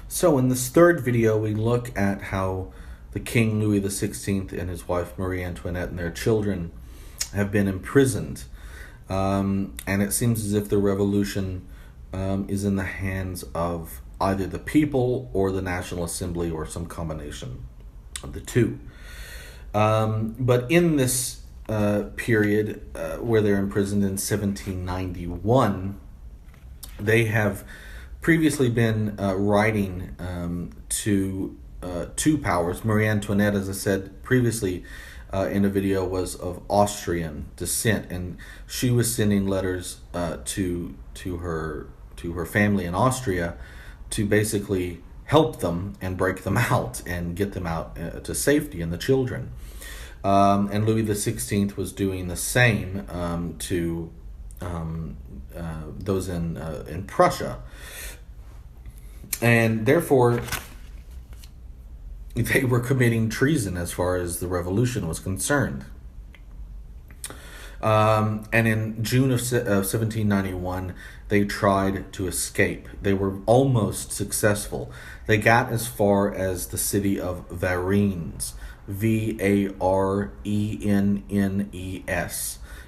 So in this third video, we look at how the King Louis XVI and his wife Marie Antoinette and their children have been imprisoned. And it seems as if the revolution is in the hands of either the people or the National Assembly or some combination of the two. But in this period where they're imprisoned in 1791, they have previously been writing to two powers. Marie Antoinette, as I said previously in a video, was of Austrian descent, and she was sending letters to her family in Austria to basically help them and break them out and get them out to safety, and the children. And Louis XVI was doing the same to those in Prussia. And therefore, they were committing treason as far as the revolution was concerned. And in June of 1791, they tried to escape. They were almost successful. They got as far as the city of Varennes, Varennes,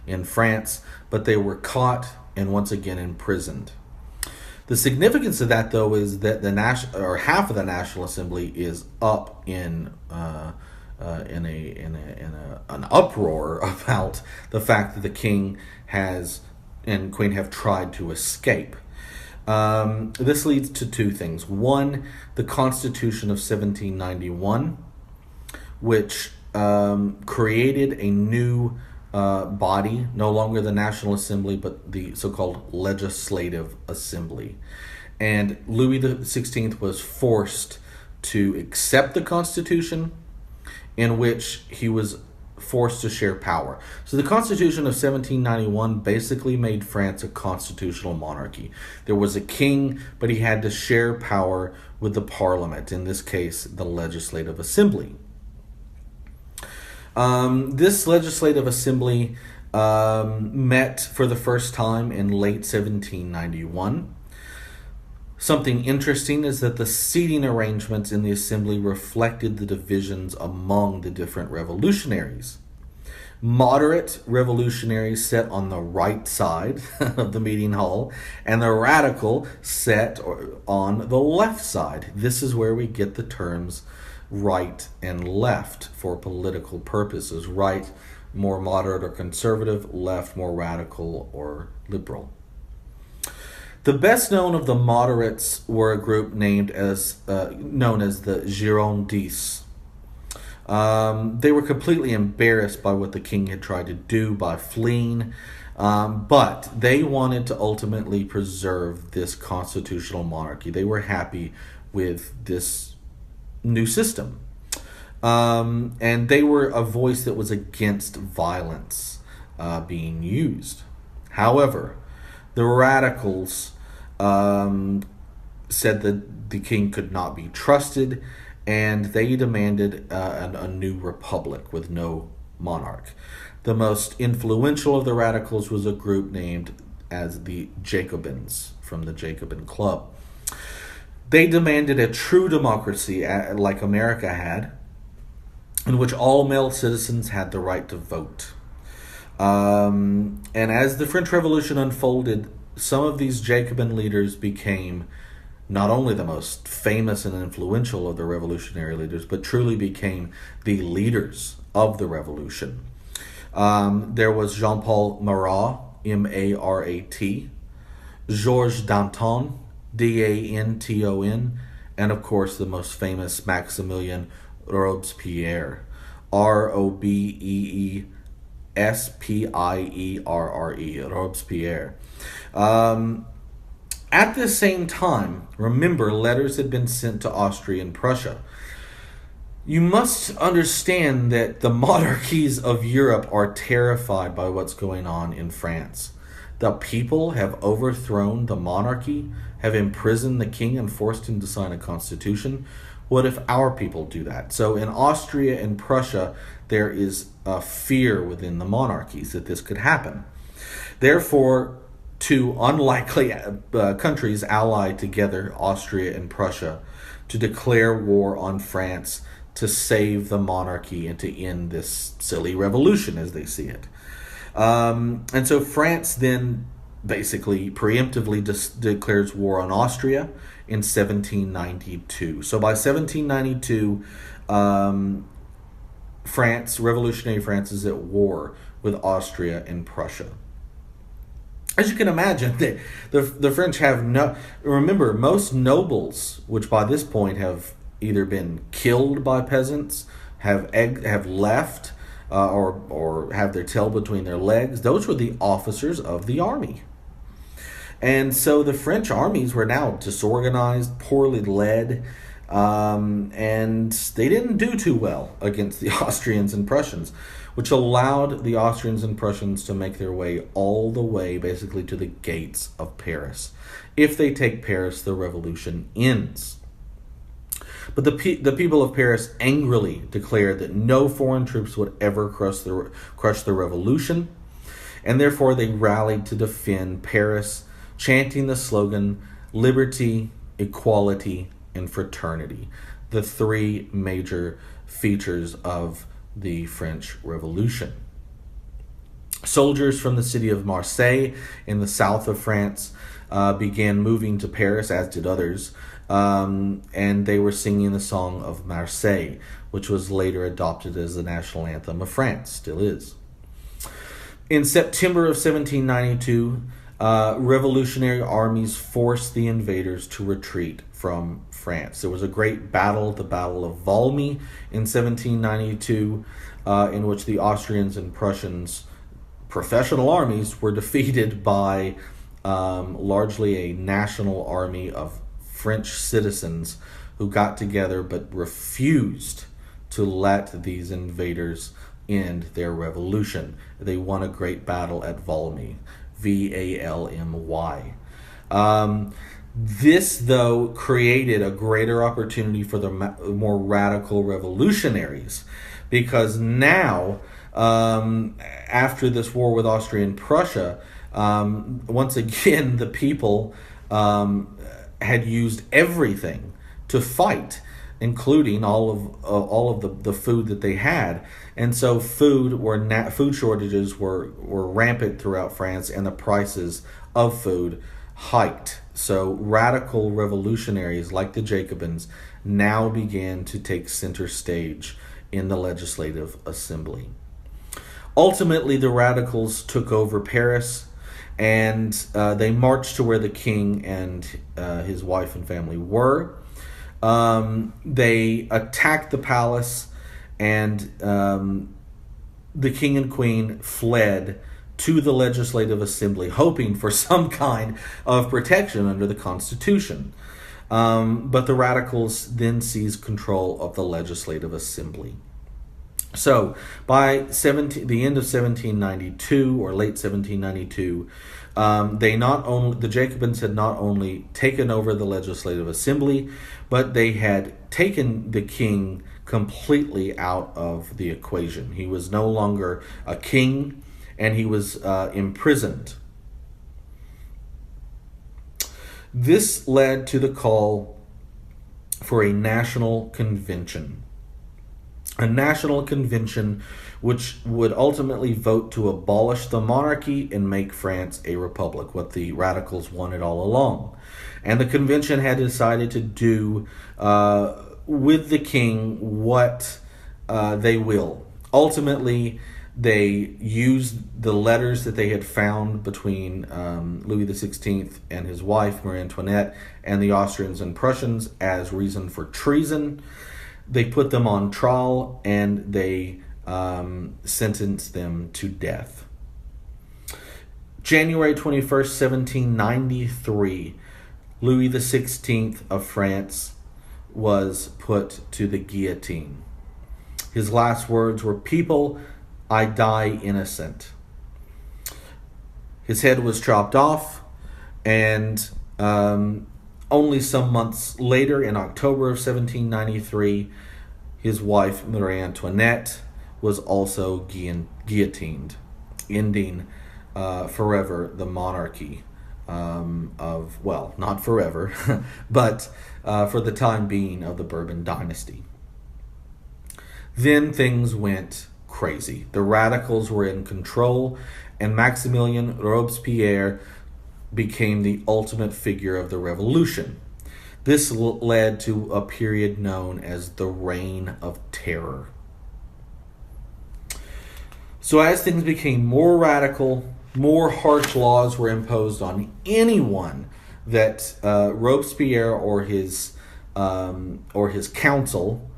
in France, but they were caught and once again imprisoned. The significance of that, though, is that half of the National Assembly is up in an uproar about the fact that the king and queen have tried to escape. This leads to two things. One, the Constitution of 1791, which created a new body, no longer the National Assembly, but the so-called Legislative Assembly. And Louis XVI was forced to accept the Constitution, in which he was forced to share power. So the Constitution of 1791 basically made France a constitutional monarchy. There was a king, but he had to share power with the parliament, in this case, the Legislative Assembly. This Legislative Assembly met for the first time in late 1791. Something interesting is that the seating arrangements in the assembly reflected the divisions among the different revolutionaries. Moderate revolutionaries sat on the right side of the meeting hall, and the radical sat on the left side. This is where we get the terms right and left for political purposes. Right, more moderate or conservative; left, more radical or liberal. The best known of the moderates were a group known as the Girondins. They were completely embarrassed by what the king had tried to do by fleeing, but they wanted to ultimately preserve this constitutional monarchy. They were happy with this new system. And they were a voice that was against violence being used. However, the radicals said that the king could not be trusted, and they demanded a new republic with no monarch. The most influential of the radicals was a group named as the Jacobins, from the Jacobin Club. They demanded a true democracy like America had, in which all male citizens had the right to vote. And as the French Revolution unfolded, some of these Jacobin leaders became not only the most famous and influential of the revolutionary leaders, but truly became the leaders of the revolution. There was Jean-Paul Marat, M-A-R-A-T, Georges Danton, D-A-N-T-O-N, and of course the most famous Maximilien Robespierre, R-O-B-E-E-S-P-I-E-R-R-E, Robespierre. At the same time, remember, letters had been sent to Austria and Prussia. You must understand that the monarchies of Europe are terrified by what's going on in France. The people have overthrown the monarchy, have imprisoned the king and forced him to sign a constitution. What if our people do that? So in Austria and Prussia, there is a fear within the monarchies that this could happen. Therefore, two unlikely countries allied together, Austria and Prussia, to declare war on France to save the monarchy and to end this silly revolution as they see it. And so France then basically preemptively declares war on Austria in 1792. So by 1792, revolutionary France is at war with Austria and Prussia. As you can imagine, the French have no... Remember, most nobles, which by this point have either been killed by peasants, have left, or have their tail between their legs, those were the officers of the army. And so the French armies were now disorganized, poorly led, and they didn't do too well against the Austrians and Prussians, which allowed the Austrians and Prussians to make their way all the way basically to the gates of Paris. If they take Paris, the revolution ends. But the people of Paris angrily declared that no foreign troops would ever crush the revolution, and therefore they rallied to defend Paris, chanting the slogan, liberty, equality, and fraternity, the three major features of the French Revolution. Soldiers from the city of Marseille in the south of France began moving to Paris, as did others, and they were singing the song of Marseille, which was later adopted as the national anthem of France, still is. In September of 1792, revolutionary armies forced the invaders to retreat from France. There was a great battle, the Battle of Valmy in 1792, in which the Austrians and Prussians, professional armies, were defeated by largely a national army of French citizens who got together but refused to let these invaders end their revolution. They won a great battle at Valmy, Valmy. This, though, created a greater opportunity for the more radical revolutionaries, because now, after this war with Austria and Prussia, once again, the people had used everything to fight, including all of the food that they had, and so food shortages were rampant throughout France, and the prices of food hiked. So radical revolutionaries like the Jacobins now began to take center stage in the Legislative Assembly. Ultimately, the radicals took over Paris, and they marched to where the king and his wife and family were. They attacked the palace, and the king and queen fled to the Legislative Assembly, hoping for some kind of protection under the Constitution. But the radicals then seized control of the Legislative Assembly. So, by the end of 1792 or late 1792, the Jacobins had not only taken over the Legislative Assembly, but they had taken the king completely out of the equation. He was no longer a king, and he was imprisoned. This led to the call for a national convention. A national convention which would ultimately vote to abolish the monarchy and make France a republic, what the radicals wanted all along. And the convention had decided to do with the king what they will. Ultimately, they used the letters that they had found between Louis XVI and his wife, Marie Antoinette, and the Austrians and Prussians as reason for treason. They put them on trial, and they sentenced them to death. January 21st, 1793, Louis XVI of France was put to the guillotine. His last words were, "People, I die innocent." His head was chopped off, and only some months later, in October of 1793, his wife, Marie Antoinette, was also guillotined, ending forever the monarchy of, well, not forever, but for the time being, of the Bourbon dynasty. Then things went crazy. The radicals were in control, and Maximilien Robespierre became the ultimate figure of the revolution. This led to a period known as the Reign of Terror. So as things became more radical, more harsh laws were imposed on anyone that Robespierre or his council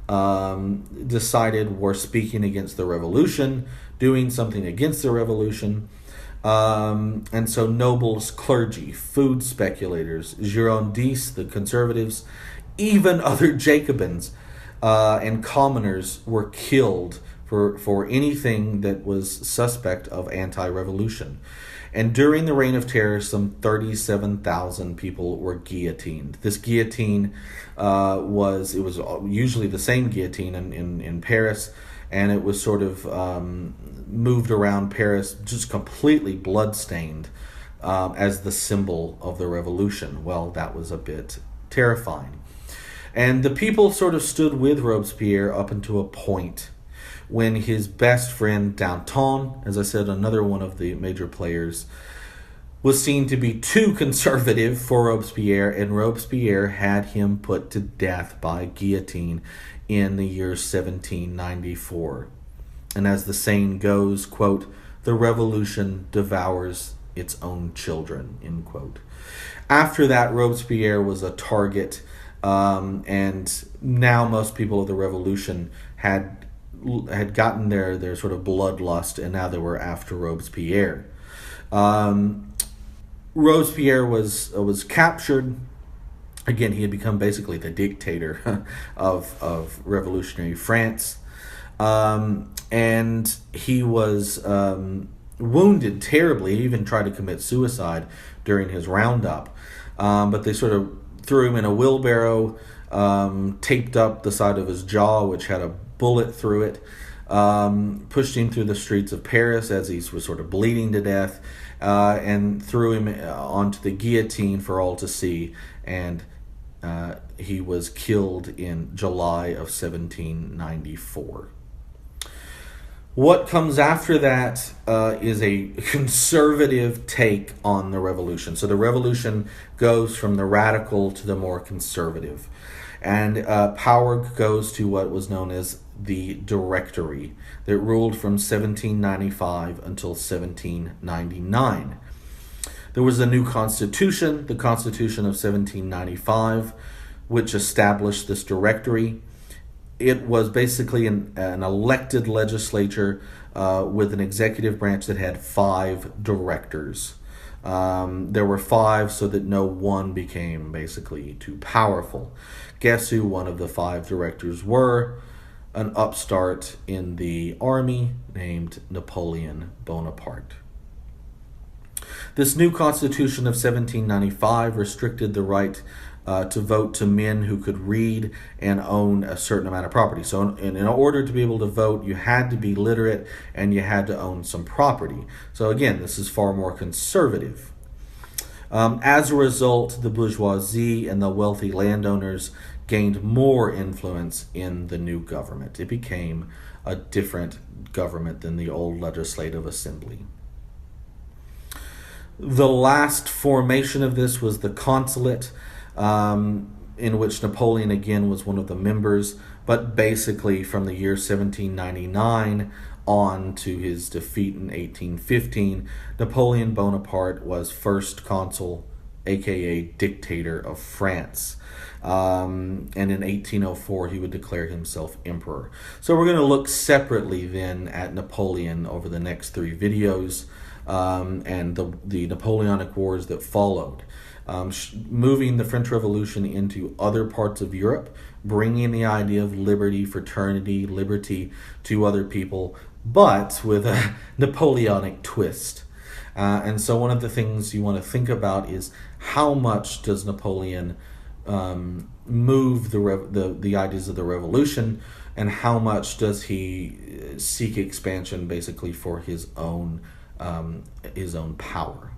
decided were speaking against the revolution, doing something against the revolution. And so nobles, clergy, food speculators, Girondists, the conservatives, even other Jacobins and commoners were killed for anything that was suspect of anti-revolution. And during the Reign of Terror, some 37,000 people were guillotined. This guillotine was usually the same guillotine in Paris, and it was sort of moved around Paris, just completely bloodstained, as the symbol of the revolution. Well, that was a bit terrifying. And the people sort of stood with Robespierre up until a point when his best friend Danton, as I said, another one of the major players, was seen to be too conservative for Robespierre, and Robespierre had him put to death by guillotine in the year 1794. And as the saying goes, quote, "The revolution devours its own children," end quote. After that, Robespierre was a target, and now most people of the revolution had gotten their sort of bloodlust, and now they were after Robespierre. Robespierre was captured. Again, he had become basically the dictator of revolutionary France. And he was wounded terribly. He even tried to commit suicide during his roundup. But they sort of threw him in a wheelbarrow, taped up the side of his jaw, which had a bullet through it, pushed him through the streets of Paris as he was sort of bleeding to death, and threw him onto the guillotine for all to see. And he was killed in July of 1794. What comes after that is a conservative take on the revolution. So the revolution goes from the radical to the more conservative. And power goes to what was known as the Directory that ruled from 1795 until 1799. There was a new constitution, the Constitution of 1795, which established this Directory. It was basically an elected legislature with an executive branch that had 5 directors. There were 5 so that no one became basically too powerful. Guess who one of the 5 directors were? An upstart in the army named Napoleon Bonaparte. This new constitution of 1795 restricted the right to vote to men who could read and own a certain amount of property. So in order to be able to vote, you had to be literate and you had to own some property. So again, this is far more conservative. As a result, the bourgeoisie and the wealthy landowners gained more influence in the new government. It became a different government than the old legislative assembly. The last formation of this was the consulate, in which Napoleon again was one of the members, but basically from the year 1799 on to his defeat in 1815, Napoleon Bonaparte was first consul, aka dictator of France. And in 1804, he would declare himself emperor. So we're going to look separately then at Napoleon over the next 3 videos, and the Napoleonic Wars that followed. Moving the French Revolution into other parts of Europe, bringing the idea of liberty, fraternity, liberty to other people, but with a Napoleonic twist. And so one of the things you want to think about is how much does Napoleon move the ideas of the revolution, and how much does he seek expansion basically for his own power.